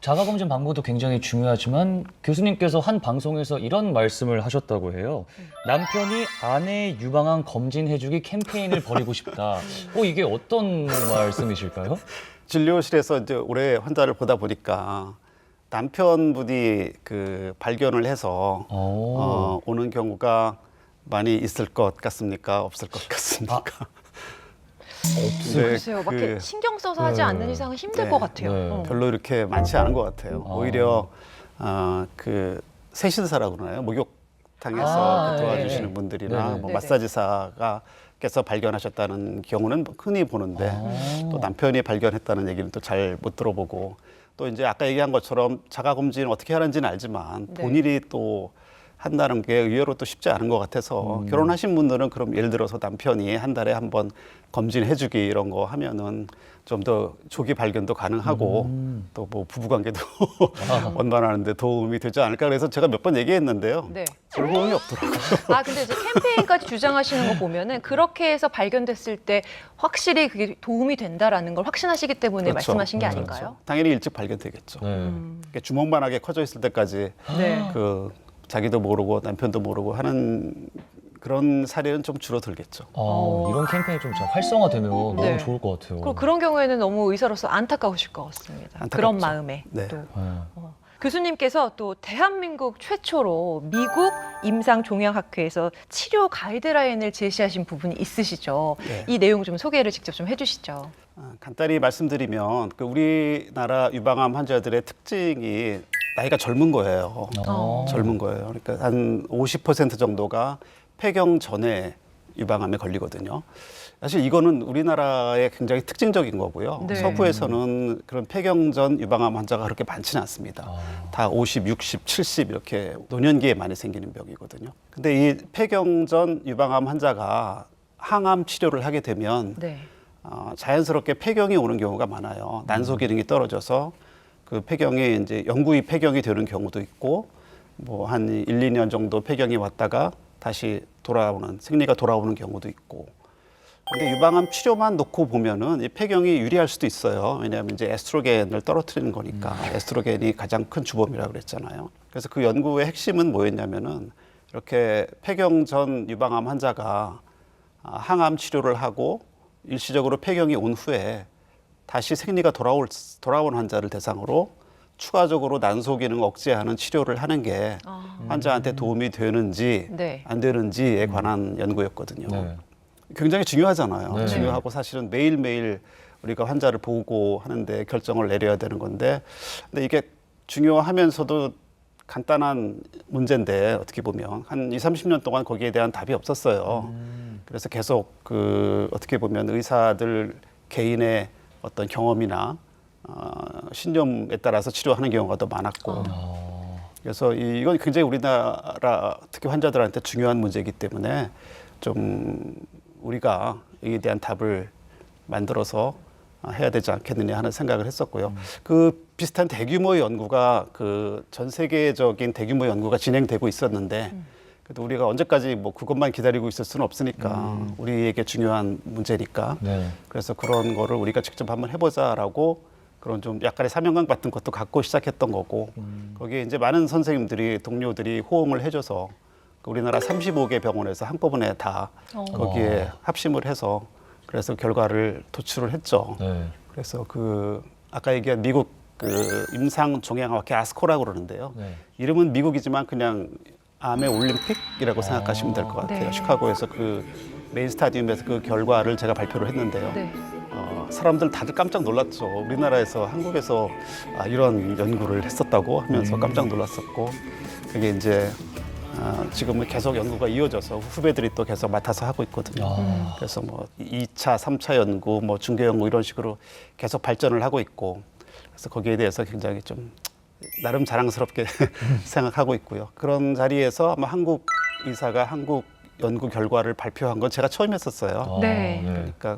자가검진 방법도 굉장히 중요하지만 교수님께서 한 방송에서 이런 말씀을 하셨다고 해요. 남편이 아내 유방암 검진해주기 캠페인을 벌이고 싶다. 이게 어떤 말씀이실까요? 진료실에서 이제 오래 환자를 보다 보니까 남편분이 그 발견을 해서 오는 경우가 많이 있을 것 같습니까? 없을 것 같습니까? 글쎄요, 막 이렇게 신경 써서 하지 않는 이상은 힘들 것 같아요. 네. 별로 이렇게 많지 않은 것 같아요. 오히려 그 세신사라고 그러나요? 목욕탕에서 그 도와주시는 분들이나 네네. 뭐 네네. 마사지사가 께서 발견하셨다는 경우는 흔히 보는데 또 남편이 발견했다는 얘기는 또 잘 못 들어보고 또 이제 아까 얘기한 것처럼 자가검진 어떻게 하는지는 알지만 네. 본인이 또 한다는 게 의외로 또 쉽지 않은 것 같아서 결혼하신 분들은 그럼 예를 들어서 남편이 한 달에 한 번 검진해주기 이런 거 하면은 좀 더 조기 발견도 가능하고 또 뭐 부부관계도 원만하는데 도움이 되지 않을까 그래서 제가 몇 번 얘기했는데요. 네. 별 도움이 없더라고요. 근데 이제 캠페인까지 주장하시는 거 보면은 그렇게 해서 발견됐을 때 확실히 그게 도움이 된다라는 걸 확신하시기 때문에 그렇죠. 말씀하신 게 그렇죠. 아닌가요? 당연히 일찍 발견되겠죠. 네. 이렇게 주먹만하게 커져 있을 때까지 네. 그 자기도 모르고 남편도 모르고 하는 그런 사례는 좀 줄어들겠죠. 이런 캠페인이 좀 활성화되면 네. 너무 좋을 것 같아요. 그리고 그런 경우에는 너무 의사로서 안타까우실 것 같습니다. 안타깝죠. 그런 마음에 네. 또. 네. 교수님께서 또 대한민국 최초로 미국 임상종양학회에서 치료 가이드라인을 제시하신 부분이 있으시죠. 네. 이 내용 좀 소개를 직접 좀 해주시죠. 간단히 말씀드리면 그 우리나라 유방암 환자들의 특징이 나이가 젊은 거예요. 젊은 거예요. 그러니까 한 50% 정도가 폐경 전에 유방암에 걸리거든요. 사실 이거는 우리나라의 굉장히 특징적인 거고요. 네. 서구에서는 그런 폐경 전 유방암 환자가 그렇게 많지는 않습니다. 다 50, 60, 70 이렇게 노년기에 많이 생기는 병이거든요. 근데 이 폐경 전 유방암 환자가 항암 치료를 하게 되면 네. 자연스럽게 폐경이 오는 경우가 많아요. 난소 기능이 떨어져서 그 폐경이 이제 영구히 폐경이 되는 경우도 있고 뭐 한 1, 2년 정도 폐경이 왔다가 다시 돌아오는 생리가 돌아오는 경우도 있고. 근데 유방암 치료만 놓고 보면은 이 폐경이 유리할 수도 있어요. 왜냐하면 이제 에스트로겐을 떨어뜨리는 거니까. 에스트로겐이 가장 큰 주범이라고 그랬잖아요. 그래서 그 연구의 핵심은 뭐였냐면은 이렇게 폐경 전 유방암 환자가 항암 치료를 하고 일시적으로 폐경이 온 후에 다시 생리가 돌아온 환자를 대상으로 추가적으로 난소 기능 억제하는 치료를 하는 게 환자한테 도움이 되는지 네. 안 되는지에 관한 연구였거든요. 네. 굉장히 중요하잖아요. 네. 중요하고 사실은 매일매일 우리가 환자를 보고 하는데 결정을 내려야 되는 건데 근데 이게 중요하면서도 간단한 문제인데 어떻게 보면 한 20, 30년 동안 거기에 대한 답이 없었어요. 그래서 계속 그 어떻게 보면 의사들 개인의 어떤 경험이나 신념에 따라서 치료하는 경우가 더 많았고 그래서 이건 굉장히 우리나라 특히 환자들한테 중요한 문제이기 때문에 좀 우리가 이에 대한 답을 만들어서 해야 되지 않겠느냐 하는 생각을 했었고요. 그 비슷한 대규모 연구가 그 전 세계적인 대규모 연구가 진행되고 있었는데 그래도 우리가 언제까지 뭐 그것만 기다리고 있을 수는 없으니까 우리에게 중요한 문제니까 네. 그래서 그런 거를 우리가 직접 한번 해보자라고 그런 좀 약간의 사명감 같은 것도 갖고 시작했던 거고 거기에 이제 많은 선생님들이 동료들이 호응을 해줘서 그 우리나라 35개 병원에서 한꺼번에 다 거기에 합심을 해서 그래서 결과를 도출을 했죠. 네. 그래서 그 아까 얘기한 미국 그 임상종양학회 아스코라고 그러는데요. 네. 이름은 미국이지만 그냥 암의 올림픽이라고 생각하시면 될 것 같아요. 네. 시카고에서 그 메인 스타디움에서 그 결과를 제가 발표를 했는데요. 네. 사람들 다들 깜짝 놀랐죠. 우리나라에서 한국에서 이런 연구를 했었다고 하면서 깜짝 놀랐었고 그게 이제 지금은 계속 연구가 이어져서 후배들이 또 계속 맡아서 하고 있거든요. 그래서 뭐 2차, 3차 연구, 뭐 중개 연구 이런 식으로 계속 발전을 하고 있고 그래서 거기에 대해서 굉장히 좀 나름 자랑스럽게 생각하고 있고요. 그런 자리에서 아마 한국 의사가 한국 연구 결과를 발표한 건 제가 처음이었었어요. 네. 그러니까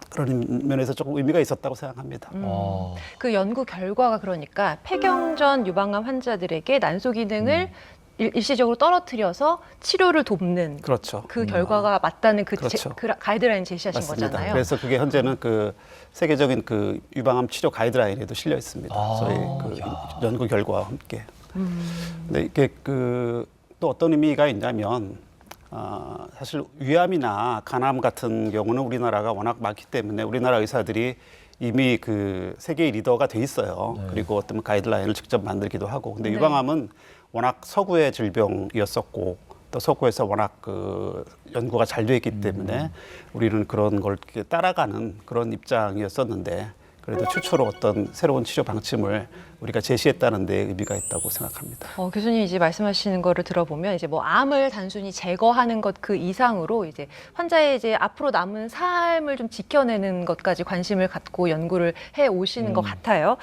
그런 면에서 조금 의미가 있었다고 생각합니다. 그 연구 결과가 그러니까 폐경 전 유방암 환자들에게 난소 기능을 일시적으로 떨어뜨려서 치료를 돕는 그렇죠. 그 결과가 맞다는 그, 그렇죠. 그 가이드라인 제시하신 맞습니다. 거잖아요. 그래서 그게 현재는 그 세계적인 그 유방암 치료 가이드라인에도 실려 있습니다. 아, 저희 그 야. 연구 결과와 함께. 근데 이게 그 또 어떤 의미가 있냐면 사실 위암이나 간암 같은 경우는 우리나라가 워낙 많기 때문에 우리나라 의사들이 이미 그 세계의 리더가 돼 있어요. 네. 그리고 어떤 가이드라인을 직접 만들기도 하고. 근데 네. 유방암은 워낙 서구의 질병이었었고 또 서구에서 워낙 그 연구가 잘 돼 있기 때문에 우리는 그런 걸 이렇게 따라가는 그런 입장이었었는데 그래도 최초로 어떤 새로운 치료 방침을 우리가 제시했다는 데 의미가 있다고 생각합니다. 교수님 이제 말씀하시는 거를 들어보면 이제 뭐 암을 단순히 제거하는 것 그 이상으로 이제 환자의 이제 앞으로 남은 삶을 좀 지켜내는 것까지 관심을 갖고 연구를 해 오시는 것 같아요.